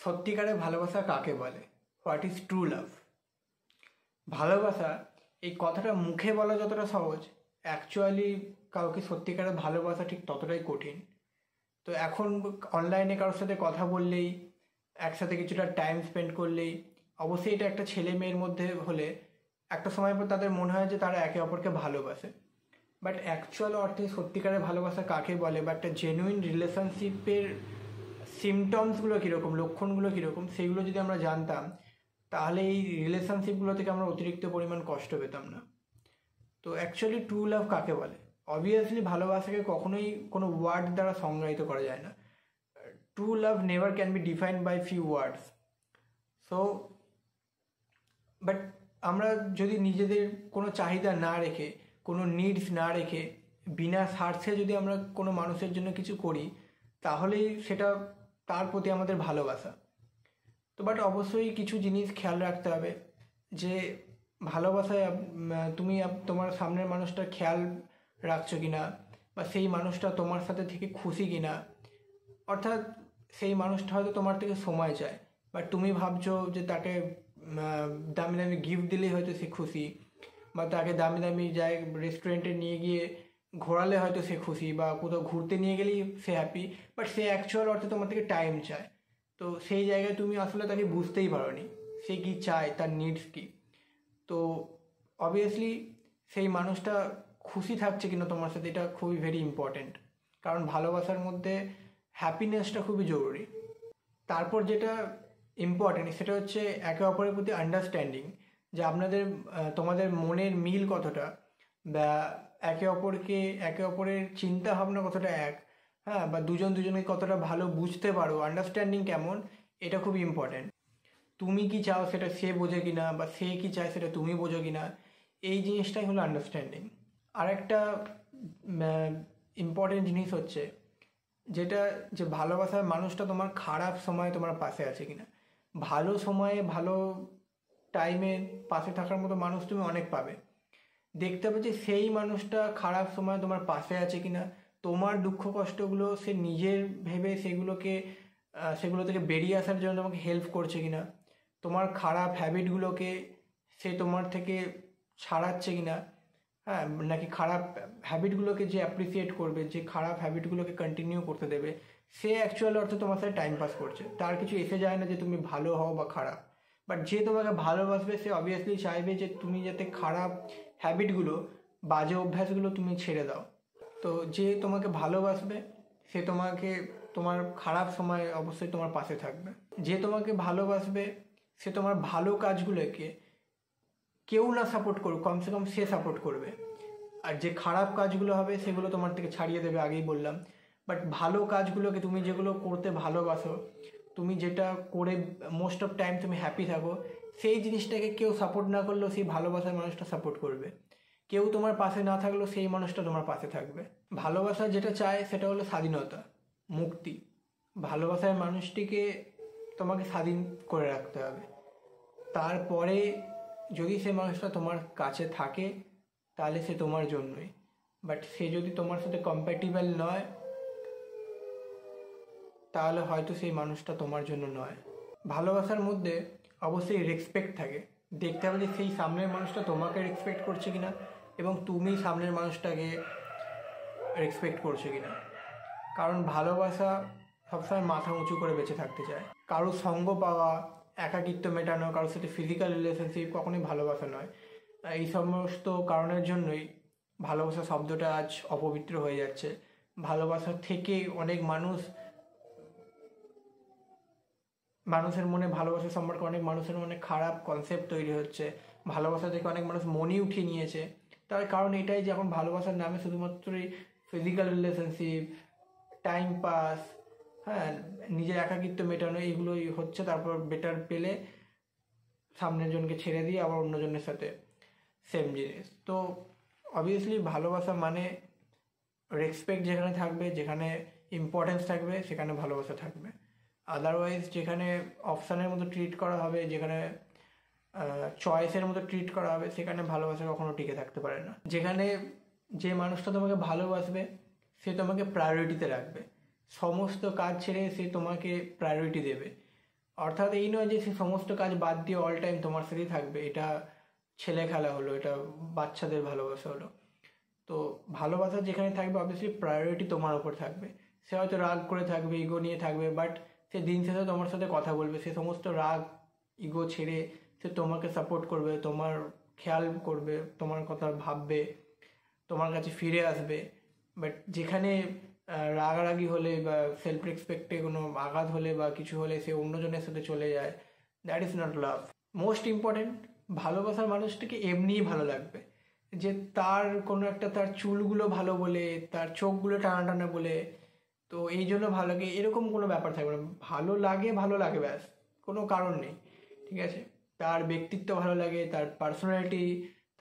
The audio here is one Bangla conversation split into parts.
সত্যিকারের ভালোবাসা কাকে বলে? What is true love? ভালোবাসা এই কথাটা মুখে বলা যতটা সহজ, অ্যাকচুয়ালি কাউকে সত্যিকারের ভালোবাসা ঠিক ততটাই কঠিন। তো এখন অনলাইনে কারোর সাথে কথা বললেই, একসাথে কিছুটা টাইম স্পেন্ড করলেই, অবশ্যই এটা একটা ছেলে মেয়ের মধ্যে হলে একটা সময় পর তাদের মনে হয় যে তারা একে অপরকে ভালোবাসে। বাট অ্যাকচুয়াল অর্থে সত্যিকারের ভালোবাসা কাকে বলে বা একটা জেনুইন রিলেশনশিপের সিমটমসগুলো কীরকম, লক্ষণগুলো কীরকম, সেইগুলো যদি আমরা জানতাম তাহলে এই রিলেশনশিপগুলো থেকে আমরা অতিরিক্ত পরিমাণ কষ্ট পেতাম না। তো অ্যাকচুয়ালি ট্রু লাভ কাকে বলে? অবভিয়াসলি ভালোবাসাকে কখনোই কোনো ওয়ার্ড দ্বারা সংজ্ঞায়িত করা যায় না। True love never can be defined by few words. So but আমরা যদি নিজেদের কোনো চাহিদা না রেখে, কোনো নিডস না রেখে, বিনা স্বার্থে যদি আমরা কোনো মানুষের জন্য কিছু করি, তাহলেই সেটা তার প্রতি আমাদের ভালোবাসা। তো বাট অবশ্যই কিছু জিনিস খেয়াল রাখতে হবে যে ভালোবাসায় তুমি তোমার সামনের মানুষটার খেয়াল রাখছো কিনা, বা সেই মানুষটা তোমার সাথে থেকে খুশি কিনা। অর্থাৎ সেই মানুষটা হয়তো তোমার থেকে সময় চায়, বাট তুমি ভাবছো যে তাকে দামি দামি গিফট দিলেই হয়তো সে খুশি, বা তাকে দামি দামি রেস্টুরেন্টে নিয়ে গিয়ে ঘোরালে হয়তো সে খুশি, বা কোথাও ঘুরতে নিয়ে গেলেই সে হ্যাপি, বাট সে অ্যাকচুয়াল অর্থে তোমার থেকে টাইম চায়। তো সেই জায়গায় তুমি আসলে তাকে বুঝতেই পারোনি সে কী চায়, তার নিডস কী। তো অবভিয়াসলি সেই মানুষটা খুশি থাকছে কিনা তোমার সাথে, এটা খুবই ভেরি ইম্পর্ট্যান্ট। কারণ ভালোবাসার মধ্যে হ্যাপিনেসটা খুবই জরুরি। তারপর যেটা ইম্পর্ট্যান্ট সেটা হচ্ছে একে অপরের প্রতি আন্ডারস্ট্যান্ডিং, যে আপনাদের তোমাদের মনের মিল কতটা, বা একে অপরের চিন্তা ভাবনা কতটা এক, হ্যাঁ, বা দুজনকে কতটা ভালো বুঝতে পারো, আন্ডারস্ট্যান্ডিং কেমন, এটা খুবই ইম্পর্ট্যান্ট। তুমি কি চাও সেটা সে বোঝে কিনা, বা সে কি চায় সেটা তুমি বোঝো কিনা, এই জিনিসটাই হলো আন্ডারস্ট্যান্ডিং। আর একটা ইম্পর্টেন্ট জিনিস হচ্ছে যেটা, যে ভালোবাসার মানুষটা তোমার খারাপ সময়ে তোমার পাশে আছে কিনা। ভালো সময়ে, ভালো টাইমে পাশে থাকার মতো মানুষ তুমি অনেক পাবে। দেখতে হবে যে সেই মানুষটা খারাপ সময় তোমার পাশে আছে কিনা, তোমার দুঃখ কষ্টগুলো সে নিজের ভেবে সেগুলো থেকে বেরিয়ে আসার জন্য তোমাকে হেল্প করছে কিনা, তোমার খারাপ হ্যাবিটগুলোকে সে তোমার থেকে ছাড়াচ্ছে কিনা, হ্যাঁ, নাকি খারাপ হ্যাবিটগুলোকে যে অ্যাপ্রিসিয়েট করবে, যে খারাপ হ্যাবিটগুলোকে কন্টিনিউ করতে দেবে, সে অ্যাকচুয়াল অর্থে তোমার সাথে টাইম পাস করছে। তার কিছু এসে যায় না যে তুমি ভালো হও বা খারাপ, বাট যে তোমাকে ভালোবাসবে সে অবভিয়াসলি চাইবে যে তুমি যাতে খারাপ হ্যাবিটগুলো, বাজে অভ্যাসগুলো তুমি ছেড়ে দাও। তো যে তোমাকে ভালোবাসবে সে তোমাকে তোমার খারাপ সময় অবশ্যই তোমার পাশে থাকবে। যে তোমাকে ভালোবাসবে সে তোমার ভালো কাজগুলোকে কেউ না সাপোর্ট করুক, কমসে কম সে সাপোর্ট করবে। আর যে খারাপ কাজগুলো হবে সেগুলো তোমার থেকে ছাড়িয়ে দেবে, আগেই বললাম। বাট ভালো কাজগুলোকে, তুমি যেগুলো করতে ভালোবাসো, তুমি যেটা করে মোস্ট অফ টাইম তুমি হ্যাপি থাকো, সেই জিনিসটাকে কেউ সাপোর্ট না করলেও সেই ভালোবাসার মানুষটা সাপোর্ট করবে। কেউ তোমার পাশে না থাকলেও সেই মানুষটা তোমার পাশে থাকবে। ভালোবাসা যেটা চায় সেটা হলো স্বাধীনতা, মুক্তি। ভালোবাসার মানুষটিকে তোমাকে স্বাধীন করে রাখতে হবে। তারপরে যদি সে মানুষটা তোমার কাছে থাকে তাহলে সে তোমার জন্যই। বাট সে যদি তোমার সাথে কম্প্যাটিবল নয় তাহলে হয়তো সেই মানুষটা তোমার জন্য নয়। ভালোবাসার মধ্যে অবশ্যই রেসপেক্ট থাকে। দেখতে হবে যে সেই সামনের মানুষটা তোমাকে রেসপেক্ট করছে কিনা, এবং তুমি সামনের মানুষটাকে রেসপেক্ট করছো কিনা। কারণ ভালোবাসা সবসময় মাথা উঁচু করে বেঁচে থাকতে চায়। কারোর সঙ্গ পাওয়া, একাকিত্ব মেটানো, কারোর সাথে ফিজিক্যাল রিলেশনশিপ কখনোই ভালোবাসা নয়। এই সমস্ত কারণের জন্যই ভালোবাসা শব্দটা আজ অপবিত্র হয়ে যাচ্ছে। ভালোবাসা থেকে অনেক মানুষের মনে, ভালোবাসা সম্পর্কে অনেক মানুষের মনে খারাপ কনসেপ্ট তৈরি হচ্ছে। ভালোবাসা থেকে অনেক মানুষ মনই উঠিয়ে নিয়েছে। তার কারণ এটাই যে এখন ভালোবাসার নামে শুধুমাত্রই ফিজিক্যাল রিলেশনশিপ, টাইম পাস, হ্যাঁ, নিজের একাকিত্ব মেটানো, এইগুলোই হচ্ছে। তারপর বেটার পেলে সামনের জনকে ছেড়ে দিয়ে আবার অন্যজনের সাথে সেম জিনিস। তো অবভিয়াসলি ভালোবাসা মানে রেসপেক্ট যেখানে থাকবে, যেখানে ইম্পর্টেন্স থাকবে, সেখানে ভালোবাসা থাকবে। আদারওয়াইজ যেখানে অপশানের মতো ট্রিট করা হবে, যেখানে চয়েসের মতো ট্রিট করা হবে, সেখানে ভালোবাসা কখনো টিকে থাকতে পারে না। যেখানে যে মানুষটা তোমাকে ভালোবাসবে সে তোমাকে প্রায়োরিটিতে রাখবে, সমস্ত কাজ ছেড়ে সে তোমাকে প্রায়োরিটি দেবে। অর্থাৎ এই নয় যে সে সমস্ত কাজ বাদ দিয়ে অল টাইম তোমার সাথেই থাকবে, এটা ছেলে খেলা হলো, এটা বাচ্চাদের ভালোবাসা হলো। তো ভালোবাসা যেখানে থাকবে অবভিয়াসলি প্রায়োরিটি তোমার উপর থাকবে। সে হয়তো রাগ করে থাকবে, ইগো নিয়ে থাকবে, বাট সে দিন শেষে তোমার সাথে কথা বলবে, সে সমস্ত রাগ ইগো ছেড়ে সে তোমাকে সাপোর্ট করবে, তোমার খেয়াল করবে, তোমার কথা ভাববে, তোমার কাছে ফিরে আসবে। বাট যেখানে রাগারাগি হলে বা সেলফ রেসপেক্টে কোনো আঘাত হলে বা কিছু হলে সে অন্যজনের সাথে চলে যায়, that is not love. Most important, ভালোবাসার মানুষটাকে এমনিই ভালো লাগবে, যে তার কোনো একটা তার চুলগুলো ভালো বলে, তার চোখগুলো টানা টানা বলে, তো এই জন্য ভালো লাগে এরকম কোনো ব্যাপার থাকবে না। ভালো লাগে ব্যাস, কোনো কারণ নেই, ঠিক আছে? তার ব্যক্তিত্ব ভালো লাগে, তার পার্সোনালিটি,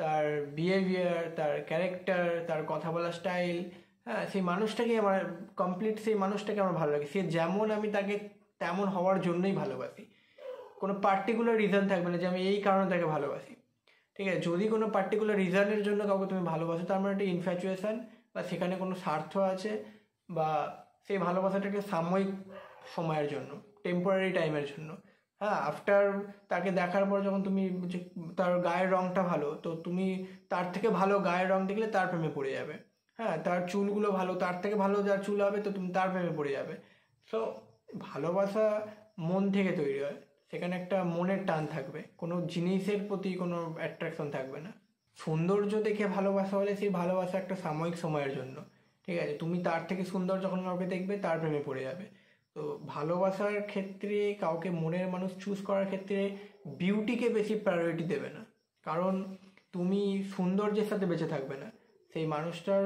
তার বিহেভিয়ার, তার ক্যারেক্টার, তার কথা বলার স্টাইল, হ্যাঁ, সেই মানুষটাকে আমার কমপ্লিট, সেই মানুষটাকে আমার ভালো লাগে। সে যেমন আমি তাকে তেমন হওয়ার জন্যই ভালোবাসি। কোনো পার্টিকুলার রিজন থাকবে না যে আমি এই কারণে তাকে ভালোবাসি, ঠিক আছে? যদি কোনো পার্টিকুলার রিজনের জন্য কাউকে তুমি ভালোবাসো, তার মানে একটা ইনফ্যাচুয়েশন, বা সেখানে কোনো স্বার্থ আছে, বা সেই ভালোবাসাটাকে সাময়িক সময়ের জন্য, টেম্পোরারি টাইমের জন্য। হ্যাঁ, আফটার তাকে দেখার পর যখন তুমি তার গায়ের রঙটা ভালো, তো তুমি তার থেকে ভালো গায়ের রং দেখলে তার প্রেমে পড়ে যাবে। হ্যাঁ, তার চুলগুলো ভালো, তার থেকে ভালো যার চুল হবে, তো তুমি তার প্রেমে পড়ে যাবে। সো ভালোবাসা মন থেকে তৈরি হয়, সেখানে একটা মনের টান থাকবে, কোনো জিনিসের প্রতি কোনো অ্যাট্রাকশন থাকবে না। সৌন্দর্য দেখে ভালোবাসা হলে সেই ভালোবাসা একটা সাময়িক সময়ের জন্য, ঠিক আছে? তুমি তার থেকে সুন্দর যখন কাউকে দেখবে তার প্রেমে পড়ে যাবে। তো ভালোবাসার ক্ষেত্রে কাউকে মনের মানুষ চুজ করার ক্ষেত্রে বিউটিকে বেশি প্রায়োরিটি দেবে না, কারণ তুমি সৌন্দর্যের সাথে বেঁচে থাকবে না, সেই মানুষটার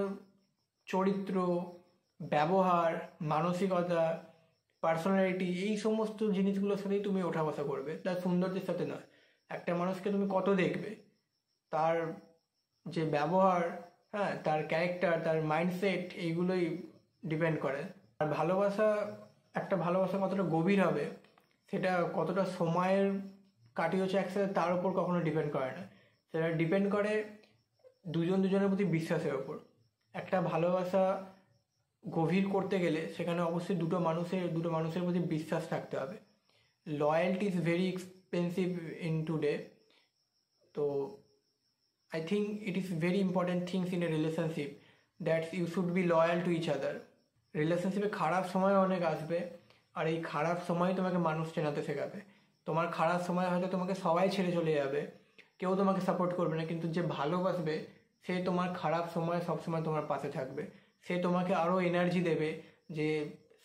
চরিত্র, ব্যবহার, মানসিকতা, পার্সোনালিটি, এই সমস্ত জিনিসগুলোর সাথেই তুমি ওঠা বসা করবে, তার সৌন্দর্যের সাথে নয়। একটা মানুষকে তুমি কত দেখবে, তার যে ব্যবহার, হ্যাঁ, তার ক্যারেক্টার, তার মাইন্ডসেট, এইগুলোই ডিপেন্ড করে। আর একটা ভালোবাসা কতটা গভীর হবে, সেটা কতটা সময়ের কাটিয়েছে একসাথে, তার উপর কখনো ডিপেন্ড করে না। সেটা ডিপেন্ড করে দুজনের প্রতি বিশ্বাসের ওপর। একটা ভালোবাসা গভীর করতে গেলে সেখানে অবশ্যই দুটো মানুষের প্রতি বিশ্বাস থাকতে হবে। Loyalty is very expensive in today. তো I think it is very important things in a relationship that you should be loyal to each other. রিলেশনশিপে খারাপ সময় অনেক আসবে, আর এই খারাপ সময় তোমাকে মানুষ চেনাতে শেখাবে। তোমার খারাপ সময় হয়তো তোমাকে সবাই ছেড়ে চলে যাবে, কেউ তোমাকে সাপোর্ট করবে না, কিন্তু যে ভালোবাসবে সে তোমার খারাপ সময় সবসময় তোমার পাশে থাকবে। সে তোমাকে আরও এনার্জি দেবে, যে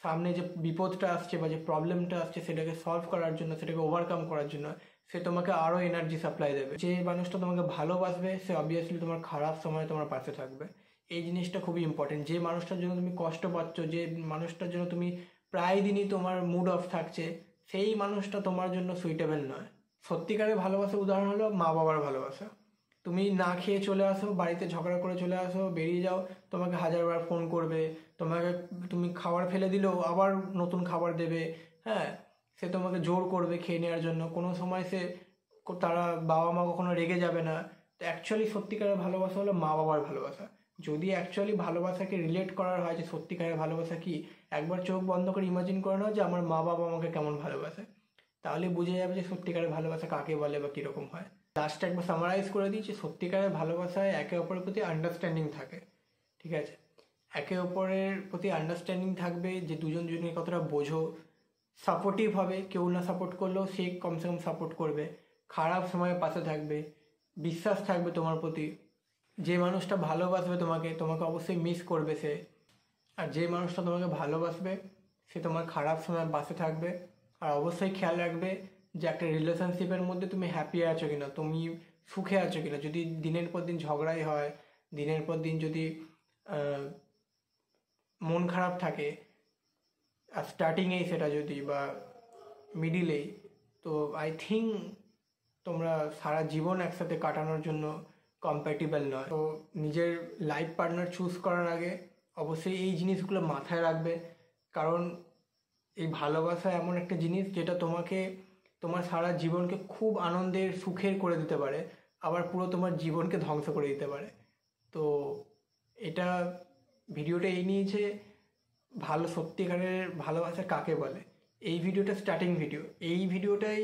সামনে যে বিপদটা আসছে বা যে প্রবলেমটা আসছে সেটাকে সলভ করার জন্য, সেটাকে ওভারকাম করার জন্য সে তোমাকে আরও এনার্জি সাপ্লাই দেবে। যে মানুষটা তোমাকে ভালোবাসবে সে অবভিয়াসলি তোমার খারাপ সময় তোমার পাশে থাকবে। এই জিনিসটা খুবই ইম্পর্টেন্ট। যে মানুষটার জন্য তুমি কষ্ট পাচ্ছ, যে মানুষটার জন্য তুমি প্রায় দিনই তোমার মুড অফ থাকছে, সেই মানুষটা তোমার জন্য সুইটেবল নয়। সত্যিকারের ভালোবাসার উদাহরণ হলো মা বাবার ভালোবাসা। তুমি না খেয়ে চলে আসো, বাড়িতে ঝগড়া করে চলে আসো, বেরিয়ে যাও, তোমাকে হাজারবার ফোন করবে, তুমি খাবার ফেলে দিলেও আবার নতুন খাবার দেবে, হ্যাঁ, সে তোমাকে জোর করবে খেয়ে নেওয়ার জন্য। কোনো সময় তারা বাবা মা কখনো রেগে যাবে না। তো অ্যাকচুয়ালি সত্যিকারের ভালোবাসা হলো মা বাবার ভালোবাসা। যদি অ্যাকচুয়ালি ভালোবাসাকে রিলেট করার হয় যে সত্যিকারের ভালোবাসা কি, একবার চোখ বন্ধ করে ইমাজিন করে নাও যে আমার মা বাবা আমাকে কেমন ভালোবাসে, তাহলে বুঝে যাবে যে সত্যিকারের ভালোবাসা কাকে বলে বা কীরকম হয়। লাস্টে একবার সামারাইজ করে দিই যে সত্যিকারের ভালোবাসায় একে অপরের প্রতি আন্ডারস্ট্যান্ডিং থাকে, ঠিক আছে? একে অপরের প্রতি আন্ডারস্ট্যান্ডিং থাকবে, যে দুজনকে কতটা বোঝো, সাপোর্টিভ হবে, কেউ না সাপোর্ট করলেও সে কমসে কম সাপোর্ট করবে, খারাপ সময়ে পাশে থাকবে, বিশ্বাস থাকবে তোমার প্রতি। যে মানুষটা ভালোবাসবে তোমাকে অবশ্যই মিস করবে সে। আর যে মানুষটা তোমাকে ভালোবাসবে সে তোমার খারাপ সময় পাশে থাকবে। আর অবশ্যই খেয়াল রাখবে যে একটা রিলেশনশিপের মধ্যে তুমি হ্যাপি আছো কিনা, তুমি সুখে আছো কিনা। যদি দিনের পর দিন ঝগড়াই হয়, দিনের পর দিন যদি মন খারাপ থাকে, আর স্টার্টিংয়েই সেটা যদি বা মিডিলেই, তো আই থিঙ্ক তোমরা সারা জীবন একসাথে কাটানোর জন্য কম্প্যাটিবল নয়। তো নিজের লাইফ পার্টনার চুজ করার আগে অবশ্যই এই জিনিসগুলো মাথায় রাখবে, কারণ এই ভালোবাসা এমন একটা জিনিস যেটা তোমার সারা জীবনকে খুব আনন্দের সুখের করে দিতে পারে, আবার পুরো তোমার জীবনকে ধ্বংস করে দিতে পারে। তো এটা ভিডিওটা এই নিয়ে যে সত্যিকারের ভালোবাসা কাকে বলে, এই ভিডিওটা স্টার্টিং ভিডিও, এই ভিডিওটাই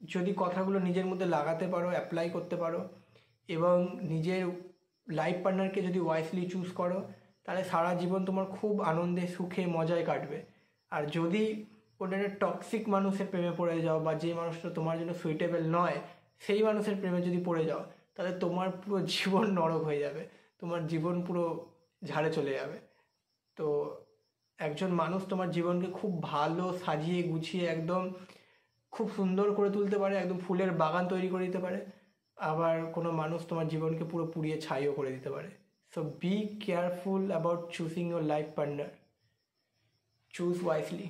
যদি কথাগুলো নিজের মধ্যে লাগাতে পারো, অ্যাপ্লাই করতে পারো এবং নিজের লাইফ পার্টনারকে যদি ওয়াইসলি চুজ করো, তাহলে সারা জীবন তোমার খুব আনন্দে সুখে মজায় কাটবে। আর যদি কোনো একটা টক্সিক মানুষের প্রেমে পড়ে যাও বা যে মানুষটা তোমার জন্য সুইটেবল নয় সেই মানুষের প্রেমে যদি পড়ে যাও, তাহলে তোমার পুরো জীবন নরক হয়ে যাবে, তোমার জীবন পুরো ঝাড়ে চলে যাবে। তো একজন মানুষ তোমার জীবনকে খুব ভালো সাজিয়ে গুছিয়ে একদম খুব সুন্দর করে তুলতে পারে, একদম ফুলের বাগান তৈরি করে দিতে পারে। আবার কোনো মানুষ তোমার জীবনকে পুরো পুড়িয়ে ছাইও করে দিতে পারে। So be careful about choosing your life partner, choose wisely.